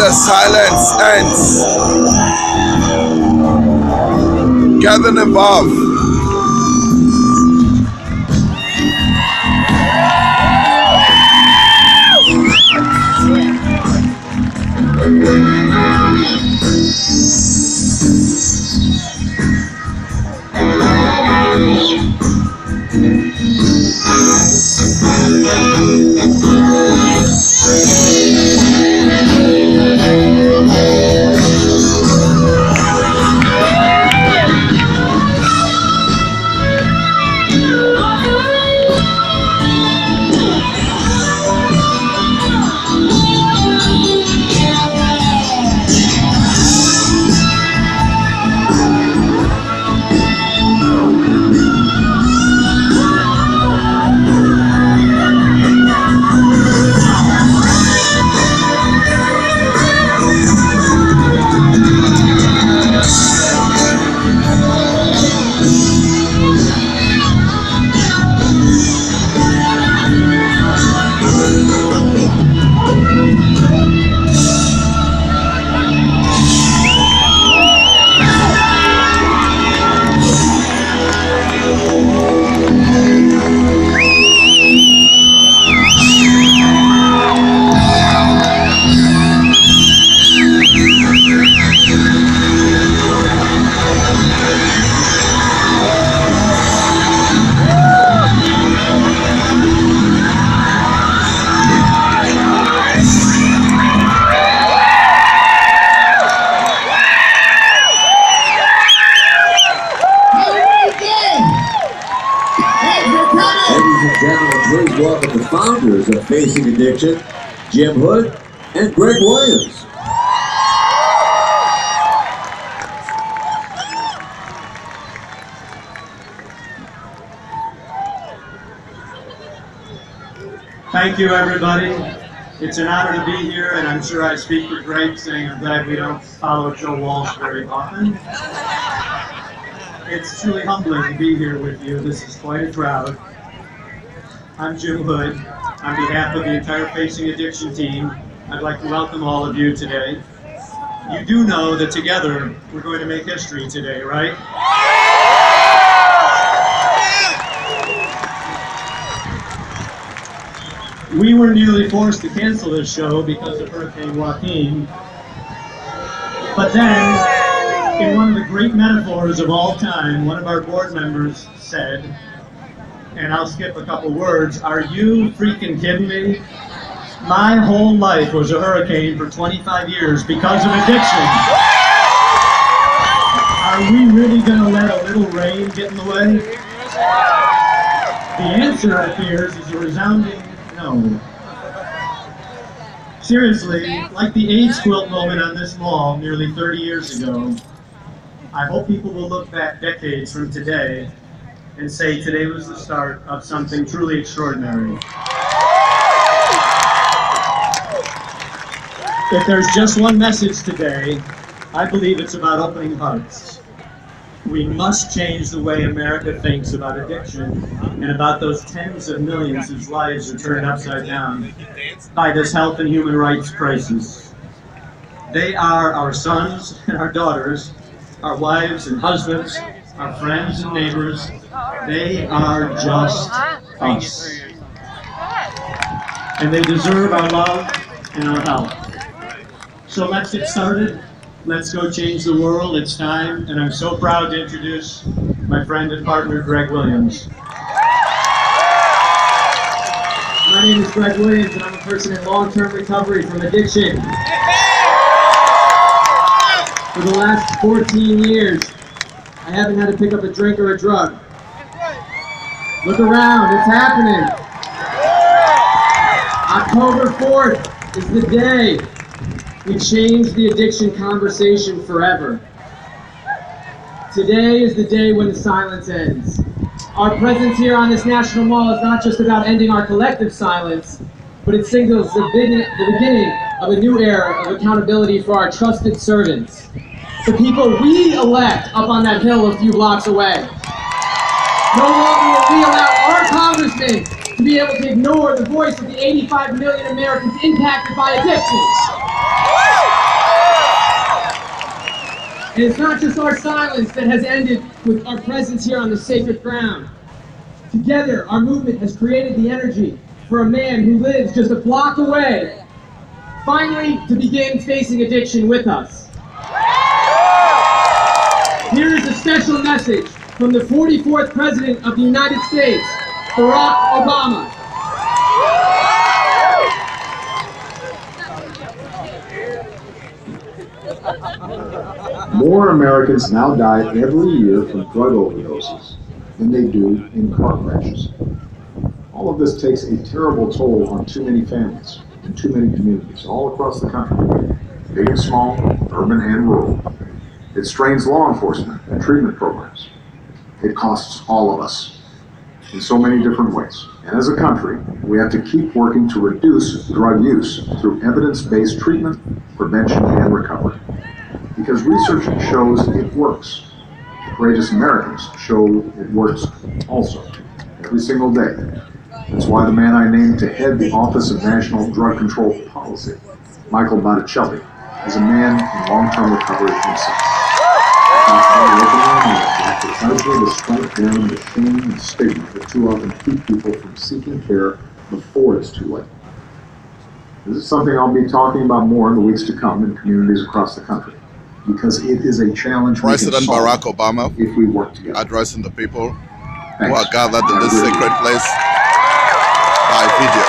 the silence ends. Gather above. Please welcome the founders of Facing Addiction, Jim Hood and Greg Williams. Thank you, everybody. It's an honor to be here, and I'm sure I speak for Greg saying I'm glad we don't follow Joe Walsh very often. It's truly humbling to be here with you. This is quite a crowd. I'm Jim Hood. On behalf of the entire Facing Addiction team, I'd like to welcome all of you today. You do know that together we're going to make history today, right? We were nearly forced to cancel this show because of Hurricane Joaquin. But then, in one of the great metaphors of all time, one of our board members said, and I'll skip a couple words, "Are you freaking kidding me? My whole life was a hurricane for 25 years because of addiction. Are we really going to let a little rain get in the way?" The answer, it appears, is a resounding no. Seriously, like the AIDS quilt moment on this mall nearly 30 years ago, I hope people will look back decades from today and say today was the start of something truly extraordinary. If there's just one message today, I believe it's about opening hearts. We must change the way America thinks about addiction and about those tens of millions whose lives are turned upside down by this health and human rights crisis. They are our sons and our daughters, our wives and husbands, our friends and neighbors. They are just us. And they deserve our love and our help. So let's get started. Let's go change the world. It's time, and I'm so proud to introduce my friend and partner, Greg Williams. My name is Greg Williams, and I'm a person in long-term recovery from addiction. For the last 14 years, I haven't had to pick up a drink or a drug. Look around, it's happening. October 4th is the day we changed the addiction conversation forever. Today is the day when the silence ends. Our presence here on this National Mall is not just about ending our collective silence, but it signals the beginning of a new era of accountability for our trusted servants, the people we elect up on that hill a few blocks away. No longer will we allow our congressmen to be able to ignore the voice of the 85 million Americans impacted by addictions. And it's not just our silence that has ended with our presence here on the sacred ground. Together, our movement has created the energy for a man who lives just a block away, finally to begin facing addiction with us. Here is a special message from the 44th President of the United States, Barack Obama. More Americans now die every year from drug overdoses than they do in car crashes. All of this takes a terrible toll on too many families in too many communities all across the country, big and small, urban and rural. It strains law enforcement and treatment programs. It costs all of us in so many different ways. And as a country, we have to keep working to reduce drug use through evidence-based treatment, prevention, and recovery. Because research shows it works. Courageous Americans show it works also, every single day. That's why the man I named to head the Office of National Drug Control Policy, Michael Botticelli, is a man in long-term recovery himself. Precisely to strike down the shame and stigma that too often keep people from seeking care before it's too late. This is something I'll be talking about more in the weeks to come in communities across the country, because it is a challenge President Barack Obama if we work together. addressing the people Thanks. who are gathered in this sacred place by video.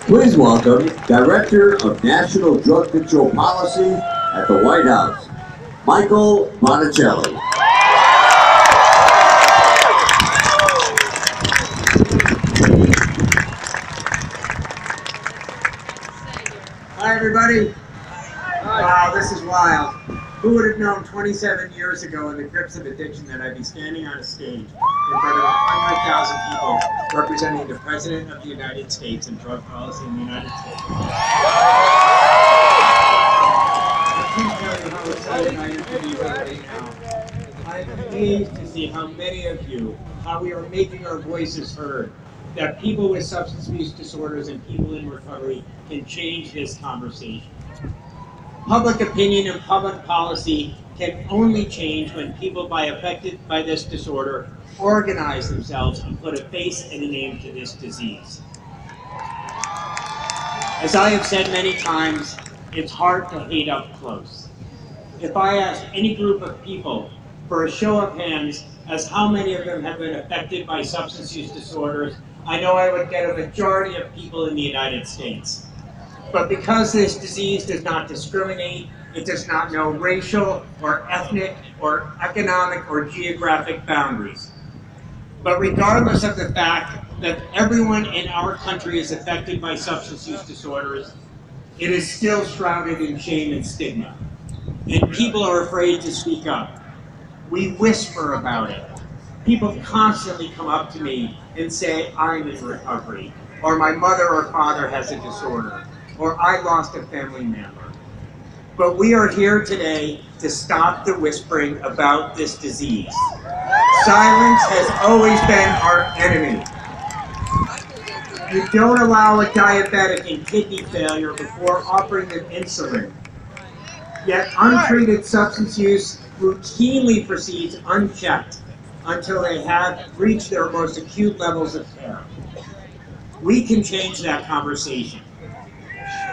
Please welcome Director of National Drug Control Policy at the White House, Michael Botticelli. Hi, everybody. Wow, this is wild. Who would have known 27 years ago in the grips of addiction that I'd be standing on a stage in front of 100,000 people representing the President of the United States and drug policy in the United States. I can't tell you how excited I am to be here right now. I am amazed to see how many of you, how we are making our voices heard, that people with substance abuse disorders and people in recovery can change this conversation. Public opinion and public policy can only change when people affected by this disorder organize themselves and put a face and a name to this disease. As I have said many times, it's hard to hate up close. If I asked any group of people for a show of hands as how many of them have been affected by substance use disorders, I know I would get a majority of people in the United States. But because this disease does not discriminate, it does not know racial or ethnic or economic or geographic boundaries. But regardless of the fact that everyone in our country is affected by substance use disorders, it is still shrouded in shame and stigma. And people are afraid to speak up. We whisper about it. People constantly come up to me and say, I'm in recovery, or my mother or father has a disorder, or I lost a family member. But we are here today to stop the whispering about this disease. Silence has always been our enemy. You don't allow a diabetic in kidney failure before offering them insulin. Yet untreated substance use routinely proceeds unchecked until they have reached their most acute levels of care. We can change that conversation.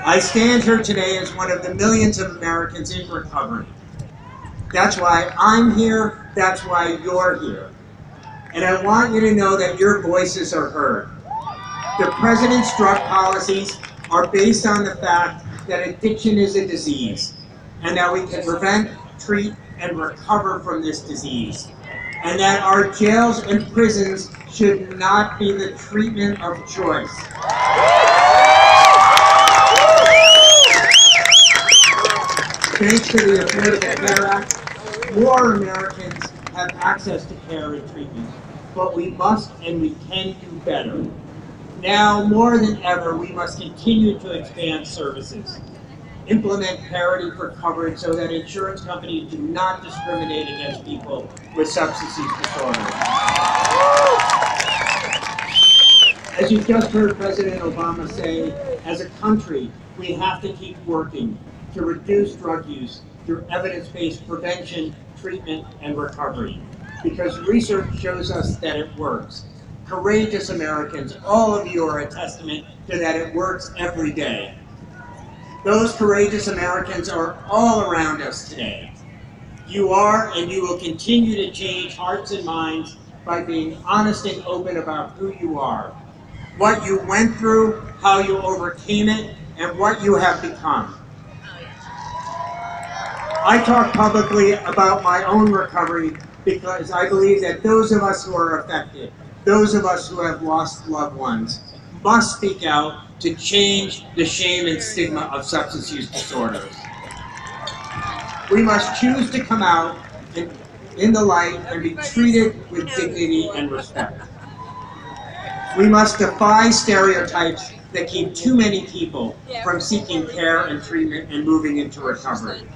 I stand here today as one of the millions of Americans in recovery. That's why I'm here, that's why you're here. And I want you to know that your voices are heard. The President's drug policies are based on the fact that addiction is a disease, and that we can prevent, treat, and recover from this disease. And that our jails and prisons should not be the treatment of choice. Thanks to the Affordable Care Act, more Americans have access to care and treatment. But we must and we can do better. Now, more than ever, we must continue to expand services, implement parity for coverage so that insurance companies do not discriminate against people with substance use disorders. As you just heard President Obama say, as a country, we have to keep working to reduce drug use, through evidence-based prevention, treatment, and recovery. Because research shows us that it works. Courageous Americans, all of you are a testament to that it works every day. Those courageous Americans are all around us today. You are and you will continue to change hearts and minds by being honest and open about who you are, what you went through, how you overcame it, and what you have become. I talk publicly about my own recovery because I believe that those of us who are affected, those of us who have lost loved ones, must speak out to change the shame and stigma of substance use disorders. We must choose to come out in the light and be treated with dignity and respect. We must defy stereotypes that keep too many people from seeking care and treatment and moving into recovery.